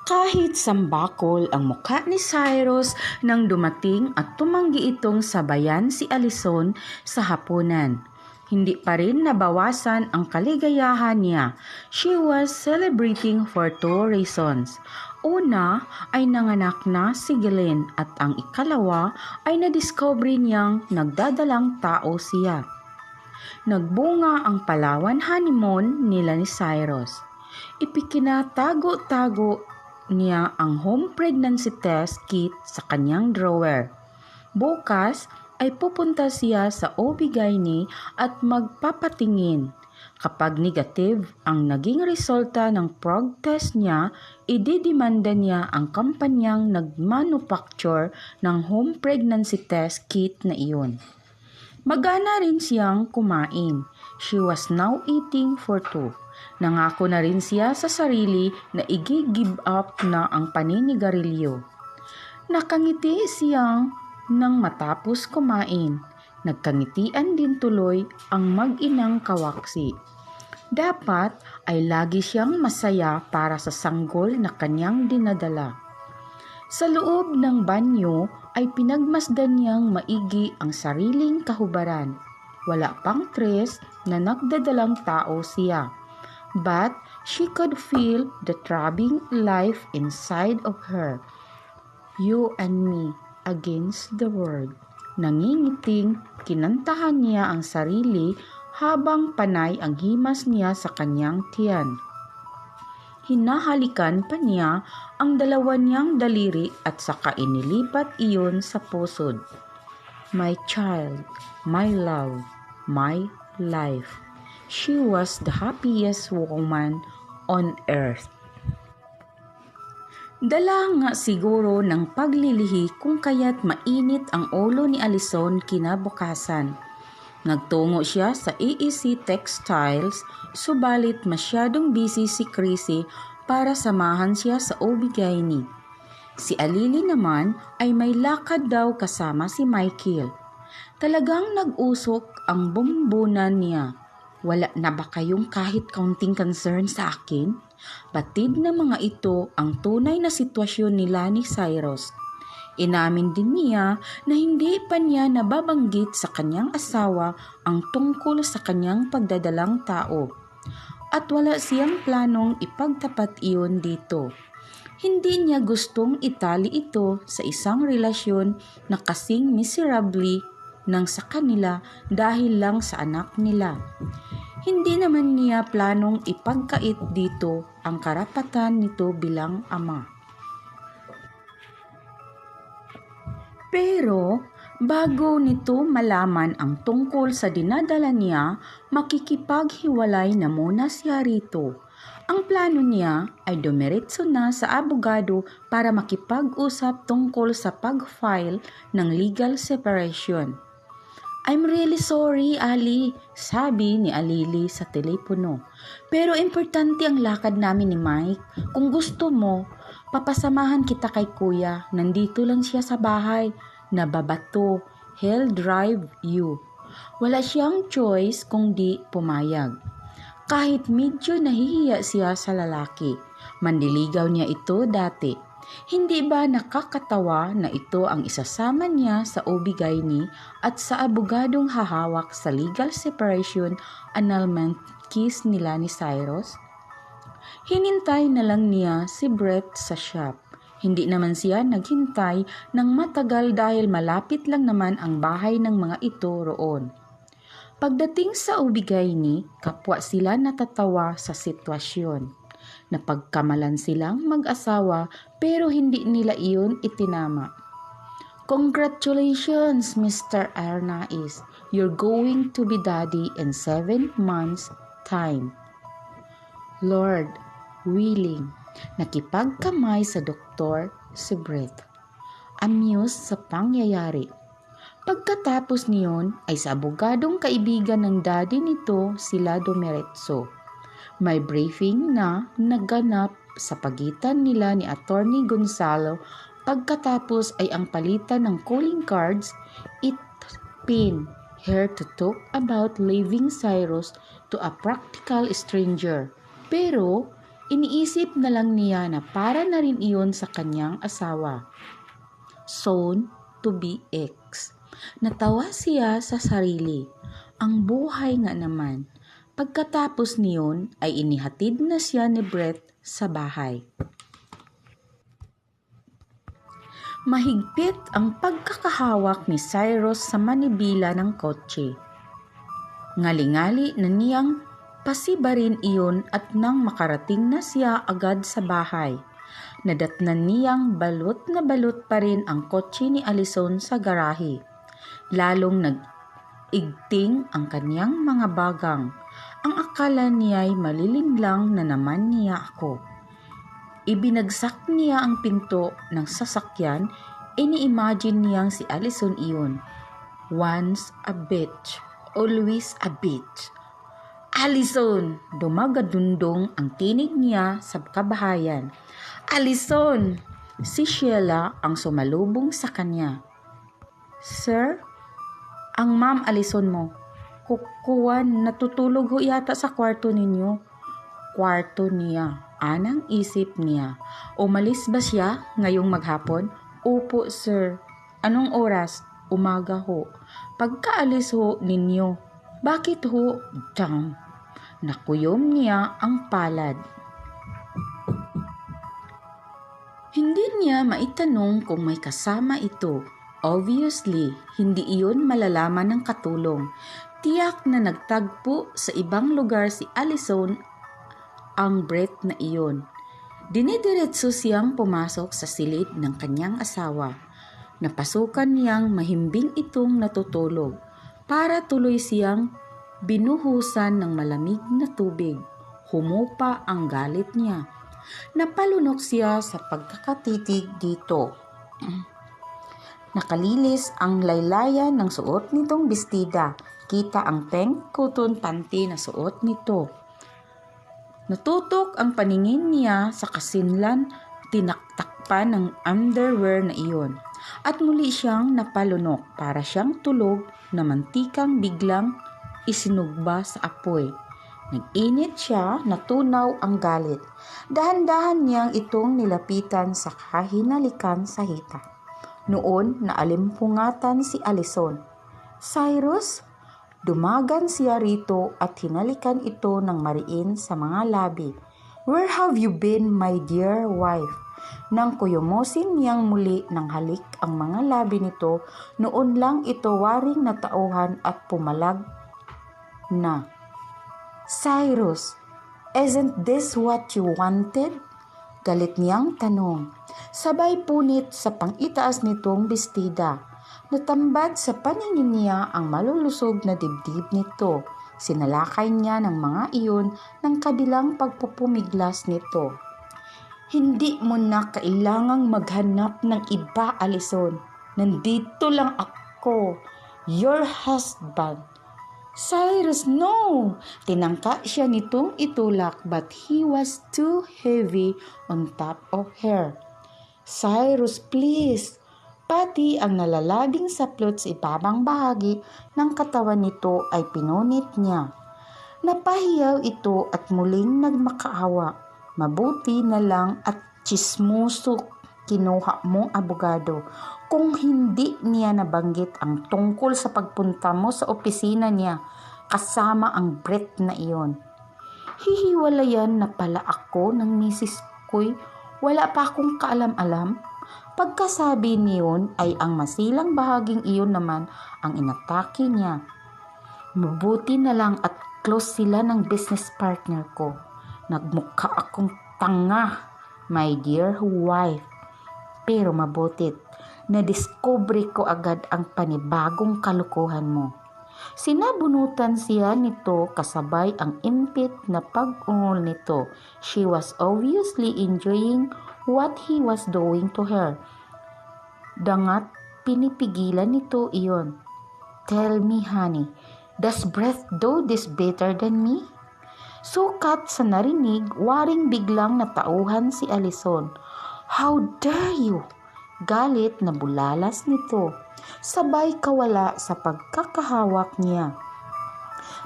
Kahit sambakol ang mukha ni Cyrus nang dumating at tumanggi itong sabayan si Alison sa hapunan. Hindi pa rin nabawasan ang kaligayahan niya. She was celebrating for two reasons. Una ay nanganak na si Glenn at ang ikalawa ay nadiscover niyang nagdadalang tao siya. Nagbunga ang Palawan honeymoon nila ni Cyrus. Ipikinatago-tago niya ang home pregnancy test kit sa kanyang drawer. Bukas ay pupunta siya sa OB-GYN at magpapatingin. Kapag negative ang naging resulta ng prog test niya, ididimanda niya ang kampanyang nagmanufacture ng home pregnancy test kit na iyon. Magana rin siyang kumain. She was now eating for two. Nangako na rin siya sa sarili na i-give up na ang paninigarilyo. Nakangiti siyang nang matapos kumain. Nagkangitian din tuloy ang mag-inang kawaksi. Dapat ay lagi siyang masaya para sa sanggol na kanyang dinadala. Sa loob ng banyo ay pinagmasdan niyang maigi ang sariling kahubaran. Wala pang tres na nagdadalang tao siya. But she could feel the throbbing life inside of her. You and me against the world. Nangingiting, kinantahan niya ang sarili habang panay ang himas niya sa kanyang tiyan. Hinahalikan pa niya ang dalawa niyang daliri at saka inilipat iyon sa pusod. My child, my love, my life. She was the happiest woman on earth. Dala nga siguro ng paglilihi kung kaya't mainit ang ulo ni Alison kinabukasan. Nagtungo siya sa AEC Textiles, subalit masyadong busy si Chrissy para samahan siya sa OB-GYN. Si Alili naman ay may lakad daw kasama si Michael. Talagang nag-usok ang bumbunan niya. Wala na ba kayong kahit kaunting concern sa akin? Batid na mga ito ang tunay na sitwasyon nila ni Cyrus. Inamin din niya na hindi pa niya nababanggit sa kanyang asawa ang tungkol sa kanyang pagdadalang tao. At wala siyang planong ipagtapat iyon dito. Hindi niya gustong itali ito sa isang relasyon na kasing miserably nang sa kanila dahil lang sa anak nila. Hindi naman niya planong ipagkait dito ang karapatan nito bilang ama. Pero bago nito malaman ang tungkol sa dinadala niya, makikipaghiwalay na muna siya rito. Ang plano niya ay dumiretso na sa abogado para makipag-usap tungkol sa pag-file ng legal separation. I'm really sorry, Ali, sabi ni Alili sa telepono. Pero importante ang lakad namin ni Mike. Kung gusto mo, papasamahan kita kay kuya. Nandito lang siya sa bahay. Nababato. He'll drive you. Wala siyang choice kung di pumayag. Kahit medyo nahihiya siya sa lalaki. Mandiligaw niya ito dati. Hindi ba nakakatawa na ito ang isasama niya sa OB-GYN at sa abogadong hahawak sa legal separation annulment case nila ni Cyrus? Hinintay na lang niya si Brett sa shop. Hindi naman siya naghintay ng matagal dahil malapit lang naman ang bahay ng mga ito roon. Pagdating sa OB-GYN, kapwa sila natatawa sa sitwasyon. Napagkamalan silang mag-asawa pero hindi nila iyon itinama. Congratulations, Mr. Arnaiz. You're going to be daddy in 7 months' time. Lord willing, nakipagkamay sa doktor si Brett. Amused sa pangyayari. Pagkatapos niyon ay sa abogadong kaibigan ng daddy nito sila dumiretso. May briefing na naganap sa pagitan nila ni Attorney Gonzalo. Pagkatapos ay ang palitan ng calling cards, it pained her to talk about leaving Cyrus to a practical stranger. Pero Iniisip na lang niya na para na rin iyon sa kanyang asawa. Soon to be ex. Natawa siya sa sarili. Ang buhay nga naman. Pagkatapos niyon ay inihatid na siya ni Brett sa bahay. Mahigpit ang pagkakahawak ni Cyrus sa manibela ng kotse. Ngali-ngali na niyang pasibarin iyon at nang makarating na siya agad sa bahay. Nadatnan niyang balot na balot pa rin ang kotse ni Allison sa garahe. Lalong nag-igting ang kanyang mga bagang. Ang akala niya'y malilinlang na naman niya ako. Ibinagsak niya ang pinto ng sasakyan, ini-imagine niyang si Allison iyon. Once a bitch, always a bitch. Allison! Dumagadundong ang tinig niya sa kabahayan. Allison! Si Sheila ang sumalubong sa kanya. Sir? Ang Ma'am Allison mo. Kukuan, natutulog ho yata sa kwarto ninyo. Kwarto niya. Anang isip niya. Umalis ba siya ngayong maghapon? Opo, sir. Anong oras? Umaga ho. Pagkaalis ho ninyo. Bakit ho? Damn. Nakuyom niya ang palad. Hindi niya maitanong kung may kasama ito. Obviously, hindi iyon malalaman ng katulong. Tiyak na nagtagpo sa ibang lugar si Allison ang Brett na iyon. Dinidiretso siyang pumasok sa silid ng kanyang asawa. Napasukan niyang mahimbing itong natutulog. Para tuloy siyang binuhusan ng malamig na tubig. Humupa ang galit niya. Napalunok siya sa pagkakatitig dito. Nakalilis ang laylayan ng suot nitong bestida. Kita ang pink cotton panty na suot nito. Natutok ang paningin niya sa kasinlan, tinaktakpan ng underwear na iyon. At muli siyang napalunok para siyang tulog na mantikang biglang isinugba sa apoy. Nag-init siya, natunaw ang galit. Dahan-dahan niyang itong nilapitan sa kahinalikan sa hita. Noon, naalimpungatan si Allison. Cyrus? Dumagan siya rito at hinalikan ito ng mariin sa mga labi. Where have you been, my dear wife? Nang kuyumosin niyang muli ng halik ang mga labi nito, noon lang ito waring natauhan at pumalag na. Cyrus, isn't this what you wanted? Galit niyang tanong. Sabay punit sa pang-itaas nitong bestida. Natambad sa paningin niya ang malulusog na dibdib nito. Sinalakay niya ng mga iyon ng kabilang pagpupumiglas nito. Hindi mo na kailangang maghanap ng iba, Allison. Nandito lang ako, your husband. Cyrus, no! Tinangka siya nitong itulak but he was too heavy on top of her. Cyrus, please! Pati ang nalalabing saplot sa ibabang bahagi ng katawan nito ay pinunit niya. Napahiyaw ito at muling nagmakaawa. Mabuti na lang at tsismoso kinuha mong abogado. Kung hindi niya nabanggit ang tungkol sa pagpunta mo sa opisina niya kasama ang Brett na iyon. Hihiwalayan na pala ako ng misis ko'y wala pa akong kaalam-alam. Pagkasabi niyon ay ang masilang bahaging iyon naman ang inatake niya. Mabuti na lang at close sila ng business partner ko. Nagmukha akong tanga, my dear wife. Pero mabutit, nadiskubre ko agad ang panibagong kalukuhan mo. Sinabunutan siya nito kasabay ang impit na pag-ungol nito. She was obviously enjoying what he was doing to her. Dangat pinipigilan nito iyon. Tell me, honey, does Brett do this better than me? Sukat sa narinig, waring biglang natauhan si Allison. How dare you? Galit na bulalas nito. Sabay kawala sa pagkakahawak niya.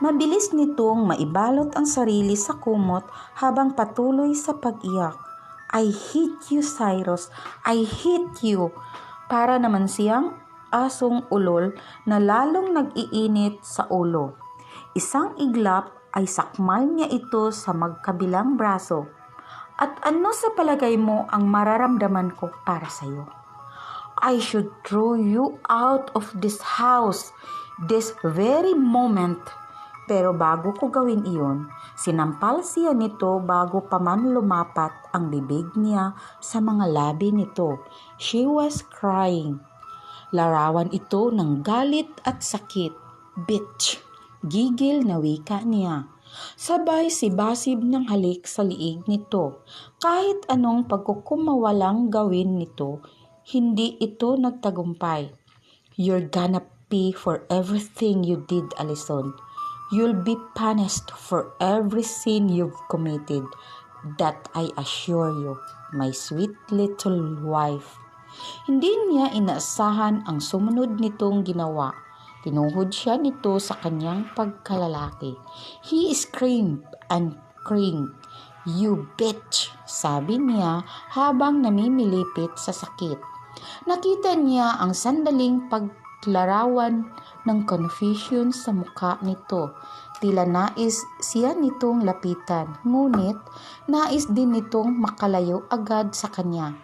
Mabilis nitong maibalot ang sarili sa kumot habang patuloy sa pag-iyak. I hate you, Cyrus. I hate you. Para naman siyang asong ulol na lalong nag-iinit sa ulo. Isang iglap ay sakmal niya ito sa magkabilang braso. At ano sa palagay mo ang mararamdaman ko para sa iyo? I should throw you out of this house this very moment. Pero bago ko gawin iyon, sinampal siya nito bago pa man lumapat ang bibig niya sa mga labi nito. She was crying. Larawan ito ng galit at sakit. Bitch! Gigil na wika niya. Sabay si Basib ng halik sa liig nito. Kahit anong pagkukumawalang gawin nito, hindi ito nagtagumpay. You're gonna pay for everything you did, Allison. You'll be punished for every sin you've committed. That I assure you, my sweet little wife. Hindi niya inaasahan ang sumunod nitong ginawa. Tinuhod siya nito sa kanyang pagkalalaki. He screamed and screamed. You bitch, sabi niya habang namimilipit sa sakit. Nakita niya ang sandaling paglarawan ng confusion sa mukha nito. Tila nais siya nitong lapitan, ngunit nais din nitong makalayo agad sa kanya.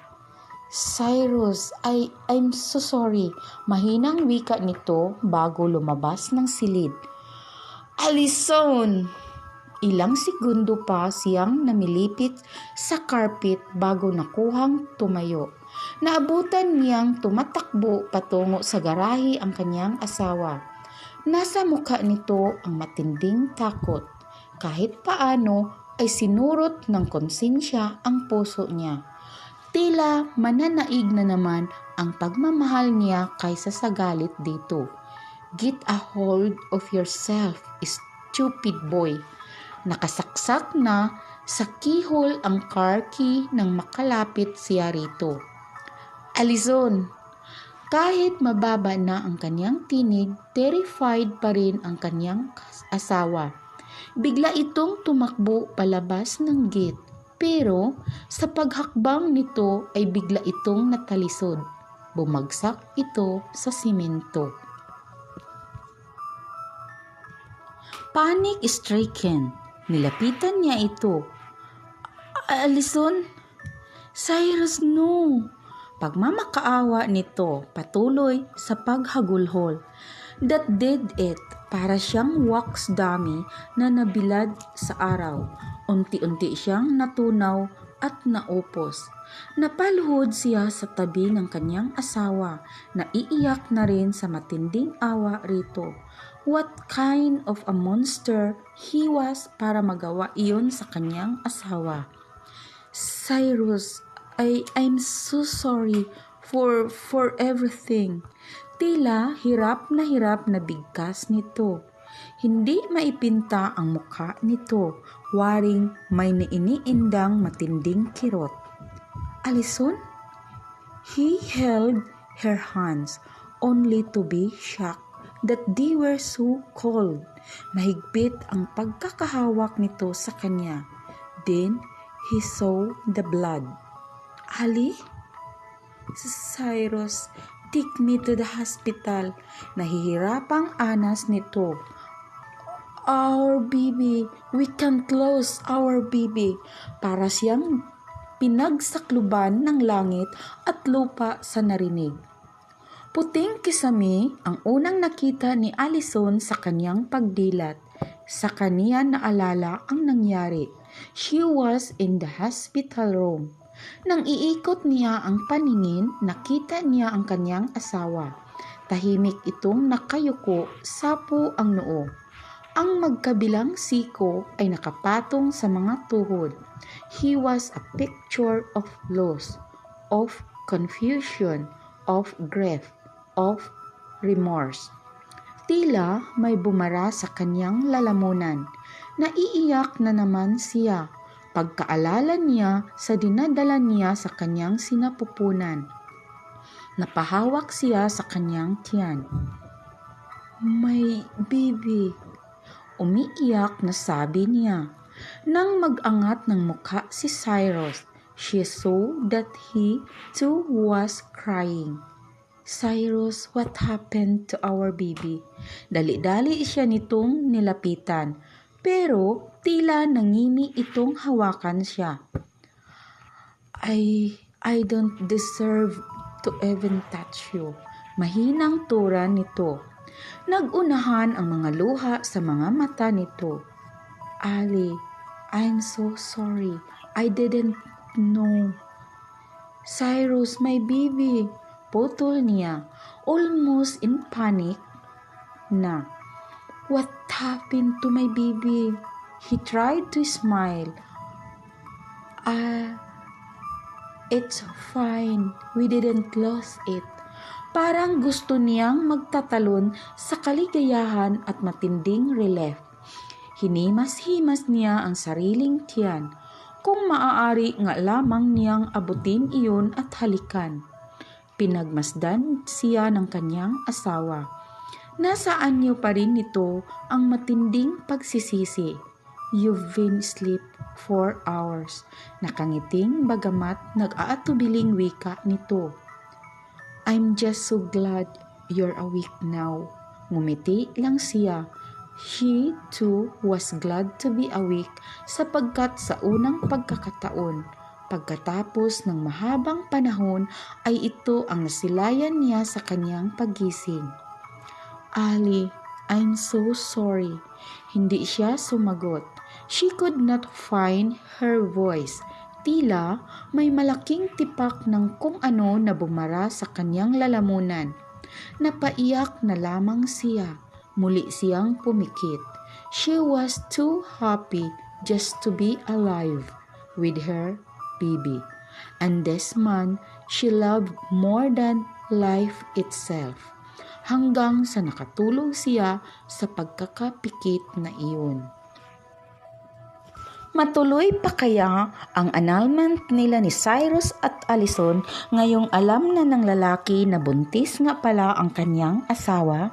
Cyrus, I'm so sorry. Mahinang wika nito bago lumabas ng silid. Allison! Ilang segundo pa siyang namilipit sa carpet bago nakuhang tumayo. Naabutan niyang tumatakbo patungo sa garahe ang kanyang asawa. Nasa mukha nito ang matinding takot. Kahit paano ay sinurot ng konsensya ang puso niya. Tila mananaig na naman ang pagmamahal niya kaysa sa galit dito. Get a hold of yourself, stupid boy. Nakasaksak na sa keyhole ang car key nang makalapit siya rito. Allison! Kahit mababa na ang kanyang tinig, terrified pa rin ang kanyang asawa. Bigla itong tumakbo palabas ng gate. Pero sa paghakbang nito ay bigla itong natalisod. Bumagsak ito sa simento. Panic-stricken, nilapitan niya ito. Allison? Cyrus, no! Pagmamakaawa nito patuloy sa paghagulhol. That did it. Para siyang wax dummy na nabilad sa araw. Unti-unti siyang natunaw at naupos. Napaluhod siya sa tabi ng kanyang asawa na iiyak na rin sa matinding awa rito. What kind of a monster he was para magawa iyon sa kanyang asawa. Cyrus, I'm so sorry for everything. Tila hirap na bigkas nito. Hindi maipinta ang mukha nito, waring may iniindang matinding kirot. Allison? He held her hands only to be shocked that they were so cold. Mahigpit ang pagkakahawak nito sa kanya. Then he saw the blood. Ali? Cyrus, take me to the hospital. Nahihirapang anas nito. Our baby, we can't lose our baby. Para siyang pinagsakluban ng langit at lupa sa narinig. Puting kisame ang unang nakita ni Allison sa kanyang pagdilat. Sa kanya naalala ang nangyari. She was in the hospital room. Nang iikot niya ang paningin, nakita niya ang kanyang asawa. Tahimik itong nakayuko, sapo ang noo. Ang magkabilang siko ay nakapatong sa mga tuhod. He was a picture of loss, of confusion, of grief, of remorse. Tila may bumara sa kanyang lalamunan. Naiiyak na naman siya. Pagkaalala niya sa dinadala niya sa kanyang sinapupunan. Napahawak siya sa kanyang tiyan. My baby. Umiiyak na sabi niya. Nang mag-angat ng mukha si Cyrus, she saw that he too was crying. Cyrus, what happened to our baby? Dali-dali siya nitong nilapitan, pero tila nangimi itong hawakan siya. I don't deserve to even touch you. Mahinang tura nito. Nagunahan ang mga luha sa mga mata nito. Ali, I'm so sorry. I didn't know. Cyrus, my baby. Putol niya, almost in panic na. What happened to my baby? He tried to smile. It's fine. We didn't lose it. Parang gusto niyang magtatalon sa kaligayahan at matinding relief. Hinimas-himas niya ang sariling tiyan. Kung maaari nga lamang niyang abutin iyon at halikan. Pinagmasdan siya ng kanyang asawa. Nasaan niyo pa rin nito ang matinding pagsisisi? You've been asleep 4 hours. Nakangiting bagamat nag-aatubiling wika nito. I'm just so glad you're awake now. Ngumiti lang siya. She too was glad to be awake sapagkat sa unang pagkakataon, pagkatapos ng mahabang panahon ay ito ang nasilayan niya sa kanyang paggising. Ali, I'm so sorry. Hindi siya sumagot. She could not find her voice. Tila may malaking tipak ng kung ano na bumara sa kanyang lalamunan. Napaiyak na lamang siya. Muli siyang pumikit. She was too happy just to be alive with her baby. And this man she loved more than life itself. Hanggang sa nakatulog siya sa pagkakapikit na iyon. Matuloy pa kaya ang annulment nila ni Cyrus at Allison ngayong alam na ng lalaki na buntis nga pala ang kanyang asawa?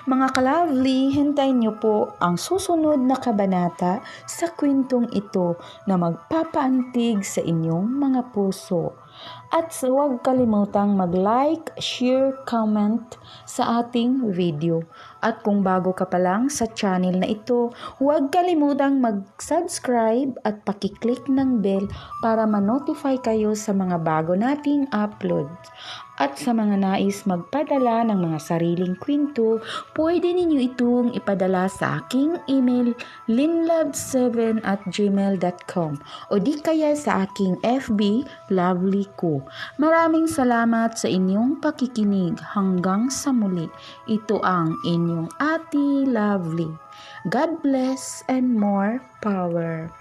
Mga ka-lovely, hintayin niyo po ang susunod na kabanata sa kwentong ito na magpapaantig sa inyong mga puso. At huwag kalimutang mag-like, share, comment sa ating video. At kung bago ka pa lang sa channel na ito, huwag kalimutang mag-subscribe at pakiclick ng bell para ma-notify kayo sa mga bago nating upload. At sa mga nais magpadala ng mga sariling kwento, pwede ninyo itong ipadala sa aking email linlove7@gmail.com o di kaya sa aking FB Lovely ko. Maraming salamat sa inyong pakikinig. Hanggang sa muli, ito ang inyong Ate Lovely. God bless and more power.